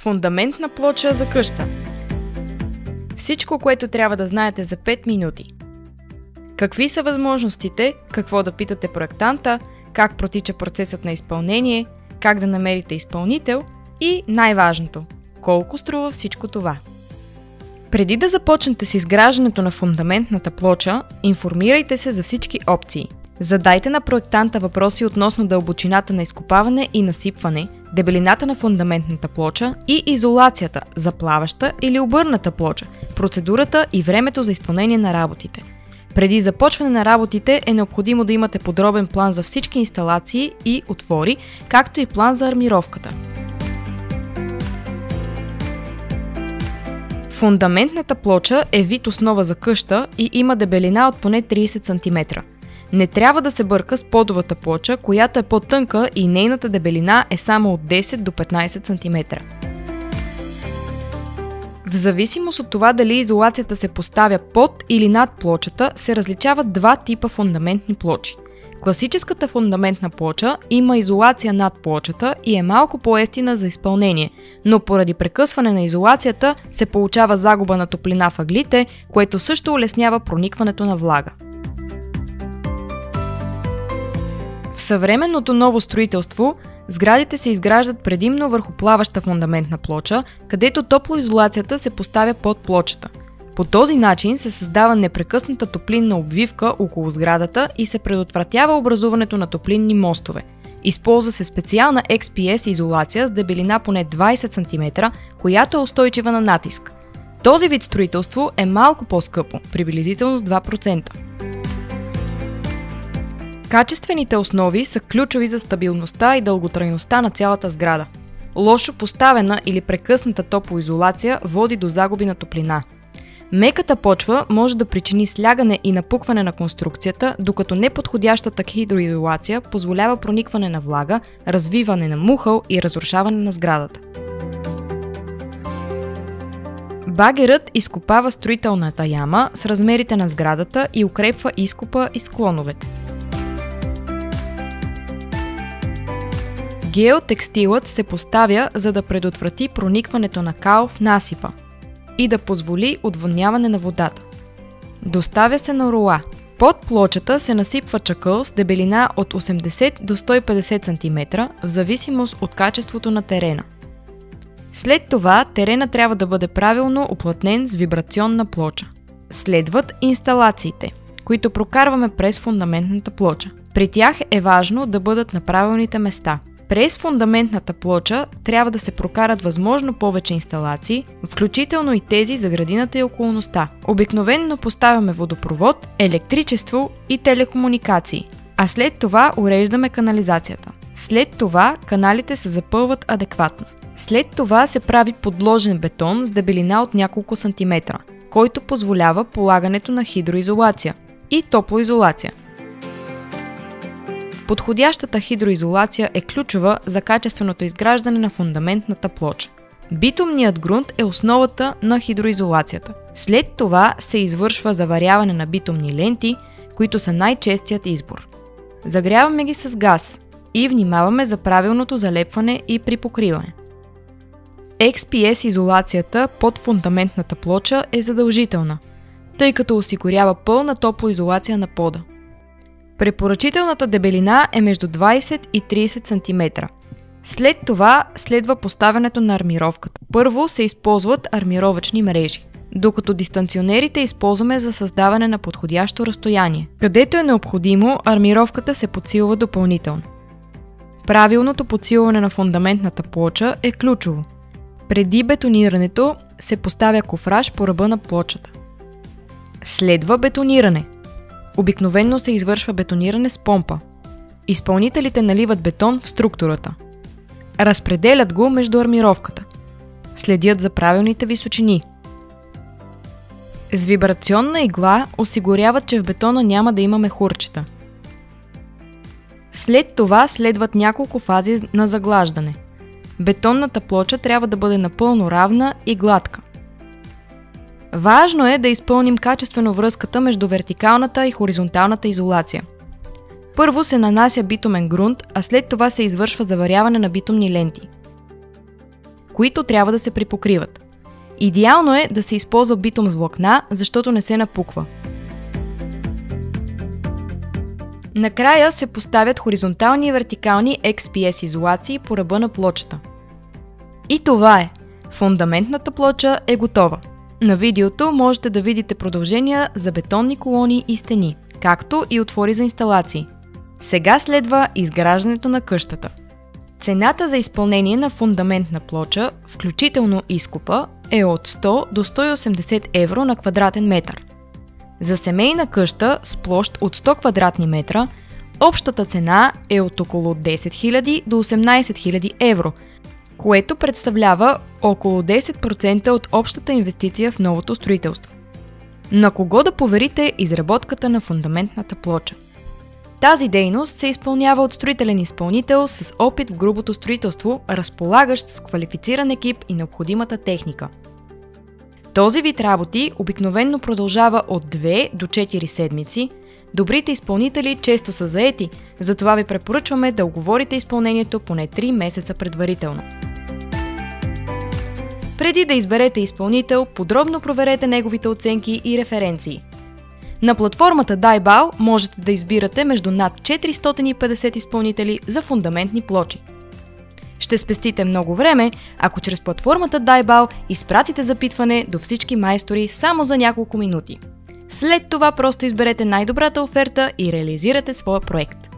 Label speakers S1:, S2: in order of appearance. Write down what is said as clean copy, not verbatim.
S1: Фундаментна плоча за къща. Всичко, което трябва да знаете за 5 минути. Какви са възможностите, какво да питате проектанта, как протича процесът на изпълнение, как да намерите изпълнител и най-важното – колко струва всичко това. Преди да започнете с изграждането на фундаментната плоча, информирайте се за всички опции. Задайте на проектанта въпроси относно дълбочината на изкопаване и насипване, дебелината на фундаментната плоча и изолацията за плаваща или обърната плоча, процедурата и времето за изпълнение на работите. Преди започване на работите е необходимо да имате подробен план за всички инсталации и отвори, както и план за армировката. Фундаментната плоча е вид основа за къща и има дебелина от поне 30 см. Не трябва да се бърка с подовата плоча, която е по-тънка и нейната дебелина е само от 10 до 15 см. В зависимост от това дали изолацията се поставя под или над плочата, се различават два типа фундаментни плочи. Класическата фундаментна плоча има изолация над плочата и е малко по-евтина за изпълнение, но поради прекъсване на изолацията се получава загуба на топлина в ъглите, което също улеснява проникването на влага. В съвременното ново строителство сградите се изграждат предимно върху плаваща фундаментна плоча, където топлоизолацията се поставя под плочата. По този начин се създава непрекъсната топлинна обвивка около сградата и се предотвратява образуването на топлинни мостове. Използва се специална XPS изолация с дебелина поне 20 см, която е устойчива на натиск. Този вид строителство е малко по-скъпо, приблизително с 2%. Качествените основи са ключови за стабилността и дълготрайността на цялата сграда. Лошо поставена или прекъсната топлоизолация води до загуби на топлина. Меката почва може да причини слягане и напукване на конструкцията, докато неподходящата хидроизолация позволява проникване на влага, развиване на мухъл и разрушаване на сградата. Багерът изкопава строителната яма с размерите на сградата и укрепва изкопа и склоновете. Геотекстилът се поставя, за да предотврати проникването на кал в насипа и да позволи отводняване на водата. Доставя се на рула. Под плочата се насипва чакъл с дебелина от 80 до 150 см в зависимост от качеството на терена. След това терена трябва да бъде правилно уплътнен с вибрационна плоча. Следват инсталациите, които прокарваме през фундаментната плоча. При тях е важно да бъдат на правилните места. През фундаментната плоча трябва да се прокарат възможно повече инсталации, включително и тези за градината и околността. Обикновено поставяме водопровод, електричество и телекомуникации, а след това уреждаме канализацията. След това каналите се запълват адекватно. След това се прави подложен бетон с дебелина от няколко сантиметра, който позволява полагането на хидроизолация и топлоизолация. Подходящата хидроизолация е ключова за качественото изграждане на фундаментната плоча. Битумният грунт е основата на хидроизолацията. След това се извършва заваряване на битумни ленти, които са най-честият избор. Загряваме ги с газ и внимаваме за правилното залепване и припокриване. XPS изолацията под фундаментната плоча е задължителна, тъй като осигурява пълна топлоизолация на пода. Препоръчителната дебелина е между 20 и 30 см. След това следва поставянето на армировката. Първо се използват армировъчни мрежи, докато дистанционерите използваме за създаване на подходящо разстояние. Където е необходимо, армировката се подсилва допълнително. Правилното подсилване на фундаментната плоча е ключово. Преди бетонирането се поставя кофраж по ръба на плочата. Следва бетониране. Обикновено се извършва бетониране с помпа. Изпълнителите наливат бетон в структурата. Разпределят го между армировката. Следят за правилните височини. С вибрационна игла осигуряват, че в бетона няма да има мехурчета. След това следват няколко фази на заглаждане. Бетонната плоча трябва да бъде напълно равна и гладка. Важно е да изпълним качествено връзката между вертикалната и хоризонталната изолация. Първо се нанася битумен грунт, а след това се извършва заваряване на битумни ленти. които трябва да се припокриват. Идеално е да се използва битум с влакна, защото не се напуква. Накрая се поставят хоризонтални и вертикални XPS изолации по ръба на плочата. И това е! Фундаментната плоча е готова. На видеото можете да видите продължения за бетонни колони и стени, както и отвори за инсталации. Сега следва изграждането на къщата. Цената за изпълнение на фундаментна плоча, включително изкопа, е от 100 до 180 евро на квадратен метър. За семейна къща с площ от 100 квадратни метра, общата цена е от около 10 000 до 18 000 евро, което представлява около 10% от общата инвестиция в новото строителство. На кого да поверите изработката на фундаментната плоча? Тази дейност се изпълнява от строителен изпълнител с опит в грубото строителство, разполагащ с квалифициран екип и необходимата техника. Този вид работи обикновенно продължава от 2 до 4 седмици. Добрите изпълнители често са заети, затова ви препоръчваме да уговорите изпълнението поне 3 месеца предварително. Преди да изберете изпълнител, подробно проверете неговите оценки и референции. На платформата Dybao можете да избирате между над 450 изпълнители за фундаментни плочи. Ще спестите много време, ако чрез платформата Dybao изпратите запитване до всички майстори само за няколко минути. След това просто изберете най-добрата оферта и реализирате своя проект.